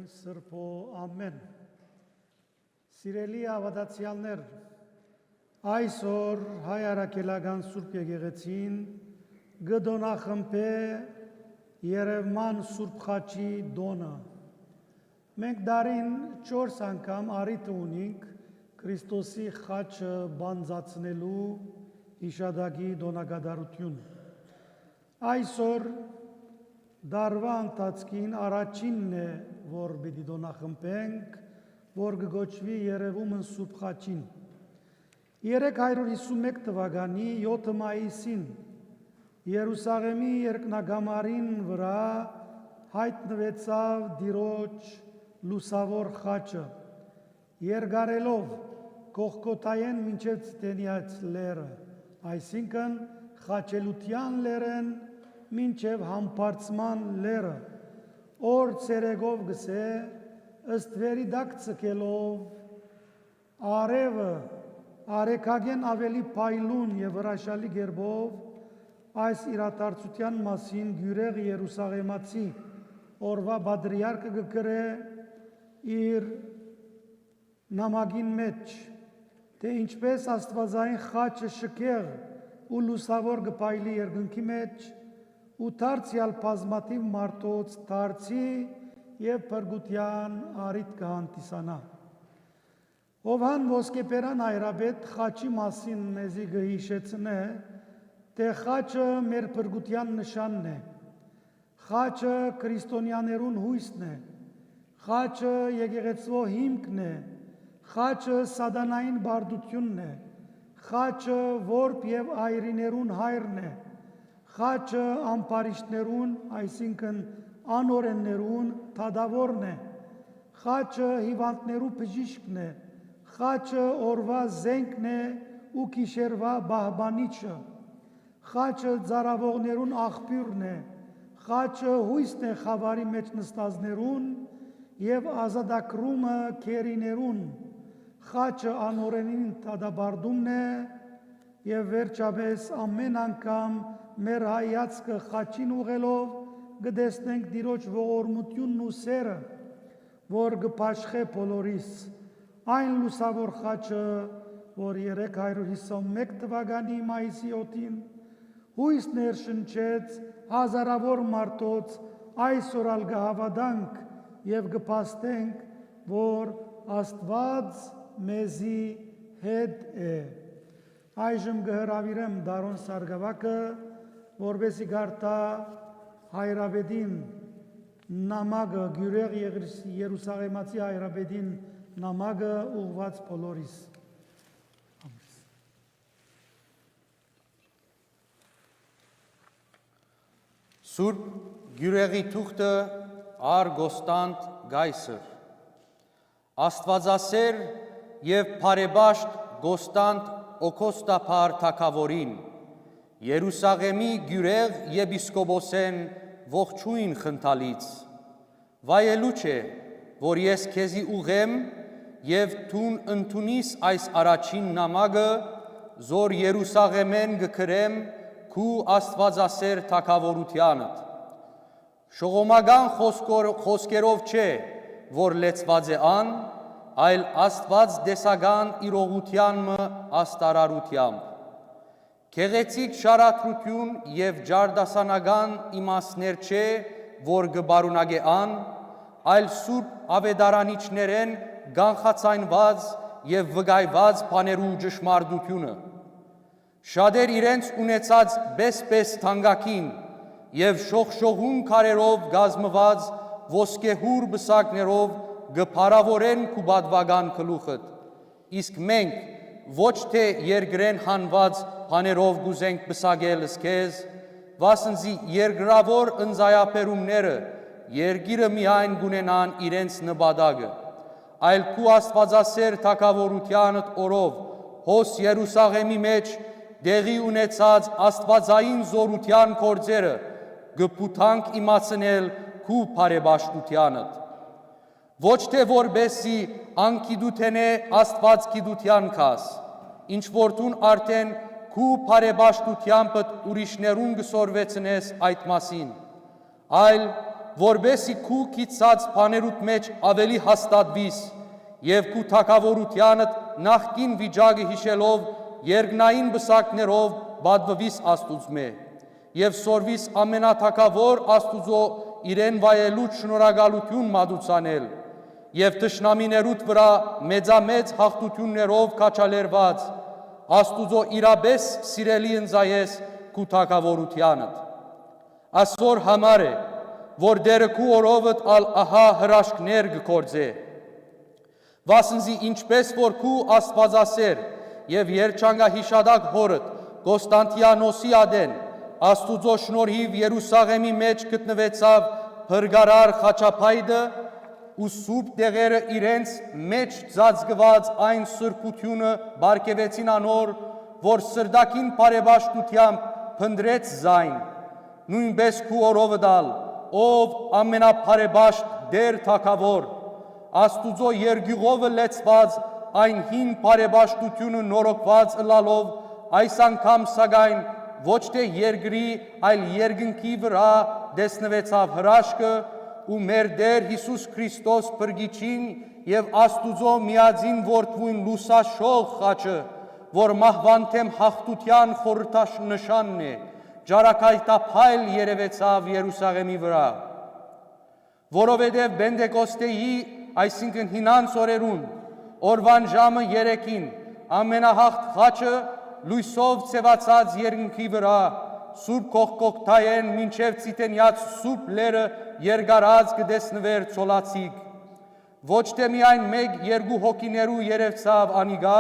Սրբո ամեն։ Սիրելի ավադացյալներ, այսօր հայ արաքելական Սուրբ եկեղեցին գդոնախմբե Երևան Սուրբ խաչի դոնը։ Մենք դարին 4 անգամ առիթ ունենք Քրիստոսի խաչը բանձացնելու հիշադակի դոնակատարություն։ Այսօր դարվա ընթացքին առաջինն է, որ պիտի դոնախմբենք, որ կգոչվի Երևումն Սուրբ խաչին։ 351 թվականի 7 մայիսին Երուսաղեմի երկնագամարին վրա հայտնվեցավ Տիրոջ լուսավոր խաչը, երկարելով Կողկոթայեն մինչև Ցտենիաց լերը, այսինքն խաչելության լերեն մինչև համբարձման լերը, օր ցերեգով գսե, ըստ վերի դակ ցկելով, արևը արեքագեն ավելի փայլուն եւ վրաշալի գերբով այս իրադարձության մասին գյուրեղ Երուսաղեմացի օրվա բադրիարքը գկրե իր նամակին մեջ, թե ինչպես Աստվածային խաչը շքեղ ու լուսավոր գպայլի երկնքի մեջ ու դարձյալ բազմաթիվ մարդոց դարձի եւ փրկության առիթ կհանդիսանա։ Հովհան Ոսկեպերան Այրաբեդ խաչի մասին մեզի գհիշեցնե, թե խաչը մեր փրկության նշանն է, խաչը քրիստոնյաներուն հույսն է, խաչը եկեղեցու հիմքն է, խաչը սատանային բարդությունն է, խաչը որբ եւ այրիներուն հայրն է, խաչը ամպարիշտներուն, այսինքն անօրեններուն թադավորն է, խաչը հիվանդներու բժիշկն է, խաչը օրվա զենքն է ու գիշերվա բահբանիչը, խաչը ծարավողներուն աղբյուրն է, խաչը հույսն է խավարի մեջ նստածներուն եւ ազատագրումը քերիներուն, խաչը անօրենին թադաբարդումն է եւ վերջապես ամեն անգամ մեր հայացքը խաչին ուղելով գտեսնենք Տիրոջ ողորմությունն ու սերը, որ կփաշխե բոլորիս, այն լուսավոր խաչը, որ 351 թվականի մայիսի 7-ին հույս ներշնչեց հազարավոր մարդոց այսօր ալ կհավատանք եւ կփաստենք, որ Աստված մեզի հետ է։ Այժմ կհրավիրեմ Դարոն Սարգսակը, որպեսզի գարտա Հայրաբեդին նամակը, գյուրեղ Երուսաղեմացի Հայրաբեդին նամակը ուղված բոլորիս։ Սուրբ գյուրեղի թուղթը ար գոստանտ գայսր, Աստվածասեր եւ բարեբաշտ գոստանտ օքոստափար թագավորին, Երուսաղեմի գյուրեղ եպիսկոպոսեն ողջույն խնդալից, վայելու չէ, որ ես քեզի ուղեմ եւ թուն ընդունիս այս առաջին նամակը, զոր Երուսաղեմեն գկրեմ քու Աստվածասեր թագավորությանդ։ Շողոմական խոսքերով չէ, որ լեցված է ան, այլ Աստված դեսական իրողության աստարարությամբ։ Քեղեցիկ շարադրություն եւ ջարդասանական իմաստներ չէ, որ գբարունագե ան, այլ սուրբ ավետարանիչներեն գանխացայնված եւ վգայված բաներու ճշմարտությունը։ Շատեր իրենց ունեցած բեսպես թանկակին եւ շողշողուն քարերով գազմված ոսկեհուր բսակներով գփարավորեն քուբադվական գլուխդ, իսկ մենք ոչ թե երկրեն հանված բաներով գուզենք բսակել քեզ, վասնզի երկրավոր ընձայապերումները երկիրը միայն գունենան իրենց նպատակը, այլ քու Աստվածասեր թագավորությանդ օրով հոս Երուսաղեմի մեջ դեղի ունեցած աստվածային զորության գործերը գփութանք իմացնել քու բարեբաշխությանդ։ Ոչ թե որբեսի անկիդութենե Աստված գիտության կաս, ինչ որտուն արդեն քու բարեբաշխությանդ ուրիշներուն գսորվեցնես այդ մասին, այլ որբեսի քու քիծած բաներուտ մեջ ավելի հաստատվիս եւ քու թակավորությանդ նախքին վիճակը հիշելով երկնային բսակներով բադվվիս Աստուծմե եւ սորվիս ամենաթակավոր Աստուծո իրեն վայելուց շնորհակալություն մատուցանել եւ թշնամիներուտ վրա մեծամեծ հաղթություններով քաչալերված Աստուծո իրաբես սիրելի ընձայես քու թակավորությանդ Այսօր համար է որ դերը քու օրովդ ալ ահա հրաշքներ գկործե Վասնզի ինչպես որ քու Աստվածասեր եւ երջանկահիշադակ հորդ Կոստանտիանոսի ադեն Աստուծո շնորհիվ Երուսաղեմի մեջ գտնվեցավ փրկարար խաչապայդը ու սուրբ դեղերը իրենց մեջ ծածկված այն սրբությունը բարգեւեցին անոր որ սրդակին բարեբաշխությամբ փնդրեց զայն նույնպես քու օրովդալ ով ամենաբարեբաշտ դեր թակավոր Աստուծո երգյուղովը լեցված այն հին բարեբաշխությունը նորոգված ըլալով այս անգամ սակայն ոչ թե երկրի այլ երկնքի վրա դեսնվեցավ հրաշքը ու մեր Տեր Հիսուս Քրիստոս Փրկիչին եւ Աստուծո միածին որդվույն լուսաշող խաչը որ մահվան թեմ հաղթության խորհրդանշանն է ջարակայտափայլ երևեցավ Երուսաղեմի վրա որովհետև Պենտեկոստեի այսինքն հինանց օրերուն օրվան ժամը 3-ին ամենահաղթ խաչը լույսով ցևացած երկնքի վրա Սուրբ կողկողթայեն մինչև ցիտենյաց սուրբ լերը երկարած կդեսնվեր ծոլացիկ ոչ թե միայն մեկ երկու հոգիներու երևցավ անիգա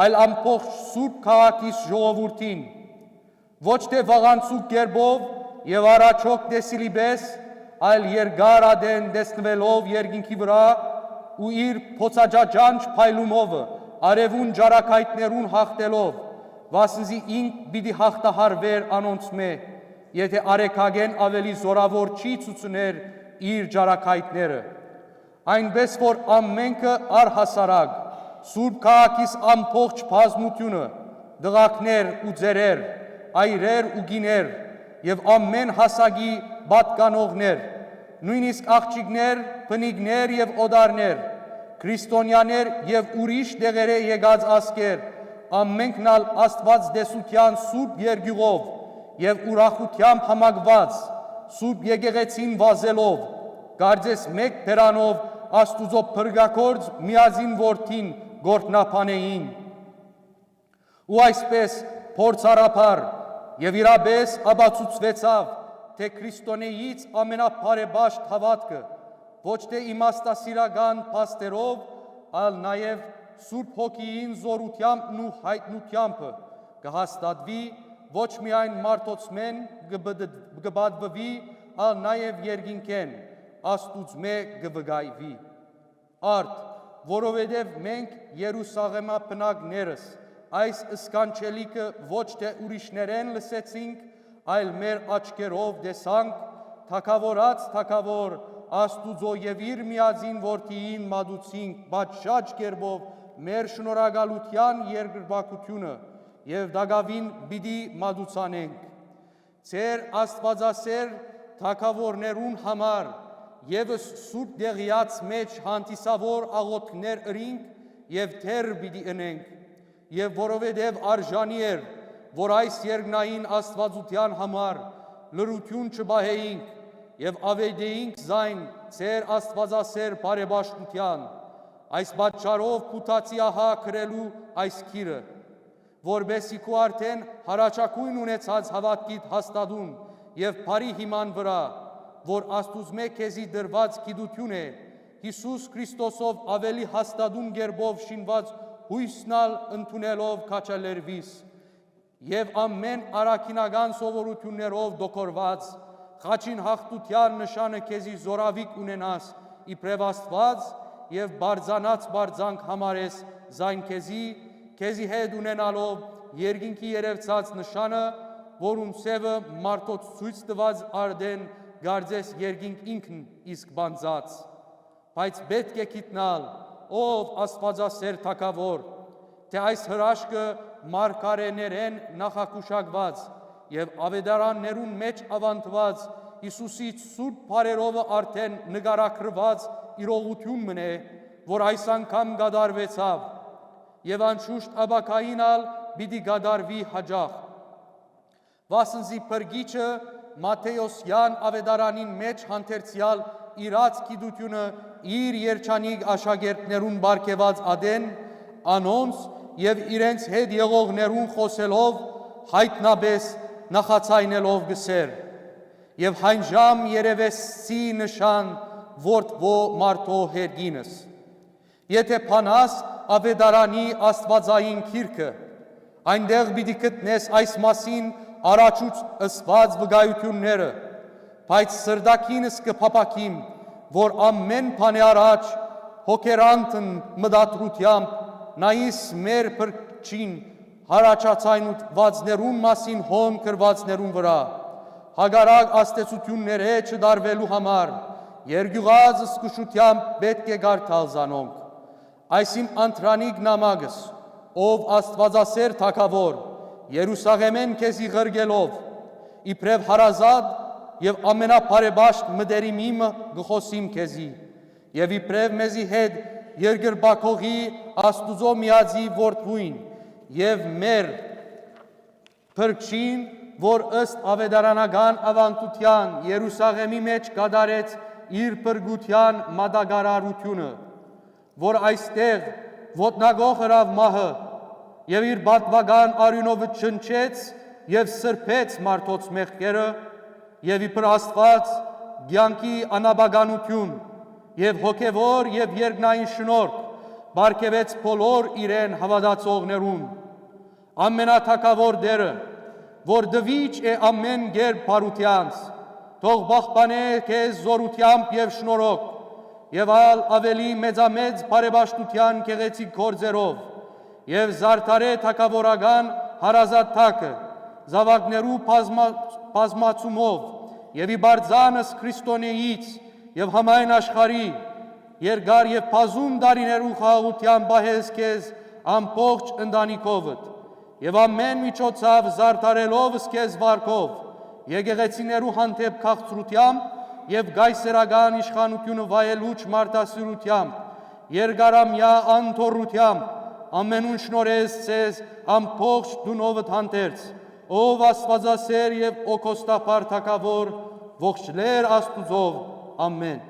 այլ ամբողջ սուրբ քաղաքիս ժողովրդին ոչ թե վաղանցուկ կերպով եւ առաջոք տեսիլի պես այլ երկար ադեն դեսնվելով երկինքի վրա ու իր փոցաջաջանչ փայլումով արևուն ջարակայտներուն հաղթելով Վասնզի ինք պիտի հաղթահարվեր անոնցմե, եթե արեքագեն ավելի զորավոր չի ցուցներ իր ջարակայտները։ Այնպես որ ամենքը առհասարակ Սուրբ քաղաքիս ամբողջ բազմությունը, դղակներ ու ձերեր, այրեր ու գիներ եւ ամեն հասակի պատկանողներ, նույնիսկ աղջիկներ, բնիկներ եւ օդարներ, քրիստոնյաներ եւ ուրիշ դեղերը եկած ազգեր ամենքն ալ Աստված դեսության սուրբ երգյուղով եւ ուրախությամբ համակված սուրբ եկեղեցին վազելով կարծես մեկ բերանով Աստուծո փրկագործ միածին որդին գործնապանեին ու այսպես փորձառաբար եւ իրապես ապացուցվեցավ թե քրիստոնեից ամենաբարեբաշտ հավատքը ոչ թե իմաստասիրական փաստերով այլ նաեւ Սուրբ հոգիին զորությանն ու հայտնությամբ կհաստատվի ոչ միայն մարդոցմեն կբադվվի, այլ նաև երկինքեն Աստուծմե կվգայվի։ Արդ, որովհետև մենք Երուսաղեմա բնակներս այս սկանչելիքը ոչ թե ուրիշներեն լսեցինք, այլ մեր աչքերով տեսանք, թակավորած թակավոր Աստուծո եւ իր միածին որդիին մատուցինք բաճճ կերպով մեր շնորհակալության երկրպագությունը եւ դակավին պիտի մատուցանենք Ձեր Աստվածասեր թակավորներուն համար եւս սուրբ դեղյաց մեջ հանդիսավոր աղոթքներ ըրինք եւ թեր պիտի ընենք եւ որովհետեւ արժանի էր որ այս երկնային աստվածության համար լրություն չբահեինք եւ ավետեինք զայն Ձեր Աստվածասեր բարեբաշխության այս պատճառով փութացի ահա գրելու այս քիրը որբեսի քու արդեն հարաճակույն ունեցած հավատքիդ հաստատուն եւ բարի հիման վրա որ Աստուծմե քեզի դրված գիտություն է Հիսուս Քրիստոսով ավելի հաստատուն գերբով շինված հույսնալ ընդունելով քաչալերվիս եւ ամեն արաքինական սովորություններով դոկորված խաչին հաղթության նշանը քեզի զորավիկ ունենաս իբրև Աստված եւ բարձանած բարձանք համարես զայն քեզի հետ ունենալով երկինքի երևցած նշանը որում սևը մարդոց ցույց տված արդեն գարձես երկինք ինքն իսկ բանձած բայց պետք է գիտնալ ով Աստվածասեր թակավոր թե այս հրաշքը մարգարեներեն նախակուշակված եւ ավետարաններուն մեջ ավանդված Հիսուսից Սուրբ բարերովը արդեն նկարագրված իրողություն մնե, որ այս անգամ գադարվեցավ, եւ անշուշտ աբակայինալ պիտի գադարվի հաջող։ Վասնզի բրգիչը Մատթեոսյան ավետարանին մեջ հանդերձյալ իրաց գիտությունը իր երջանիկ աշակերտներուն բարգեված ադեն, անոնց եւ իրենց հետ եղողներուն խոսելով հայտնաբես նախացայնելով գսեր, եւ հայն ժամ երևեսի նշան որդվո մարդո հերգինս։ Եթե փանաս ավետարանի աստվածային քիրքը, այնտեղ պիտի գտնես այս մասին առաջուց ըսված վկայությունները, բայց սրդակինս կփապակիմ, որ ամեն բանի առաջ հոգերանտն մտադրությամբ նայիս մեր բրգչին հարաճացայնուածներուն մասին հոն կրվածներուն վրա, հագարակ աստեցությունները չդարվելու համար, երգյուղած սկուշությամբ պետք է գարթալ զանոնք։ Այսին անտրանիկ նամակս, ով աստվածասեր թագավոր, Երուսաղեմեն քեզի ղրգելով, իբրև հարազատ եւ ամենաբարեբաշտ մտերիմիմը գխոսիմ քեզի, եւ իբրև մեզի հետ երկրբակողի Աստուծո միածի որդվույն եւ մեր փրկչին, որ ըստ ավետարանական ավանդության Երուսաղեմի մեջ կատարեց իր փրկության մատակարարությունը, որ այստեղ ոտնագող հրավ մահը եւ իր բատվական արյունովը չնչեց եւ սրբեց մարդոց մեղքերը եւ իբր Աստված կյանքի անաբագանություն եւ հոգեվոր եւ երկնային շնորհք բարգեւեց բոլոր իրեն հավատացողներուն, ամենաթակավոր դերը, որ դվիճ է ամեն գերբ բարությանց, թող բախբանե քեզ զորությամբ եւ շնորհով եւ ավելի մեծամեծ բարեբաշտության գեղեցիկ գործերով եւ զարդարե թակավորական հարազատ թակը զավակներու բազմացումով եւ իբարձանս Քրիստոնեից եւ համայն աշխարհի երկար եւ բազում դարիներու խաղաղության բահես քեզ ամբողջ ընտանիքովդ եւ ամեն միջոցով զարդարելով քեզ վարկով եկեղեցիներու հանդեպ քաղցրությամբ եւ գայսերական իշխանությունը վայելուչ մարդասիրությամբ երկարամյա անթորությամբ ամենուն շնորհես ցեզ ամբողջ դունովդ հանդերձ, ով աստվածասեր եւ օգոստապար թագավոր, ողջլեր Աստուծով, ամեն։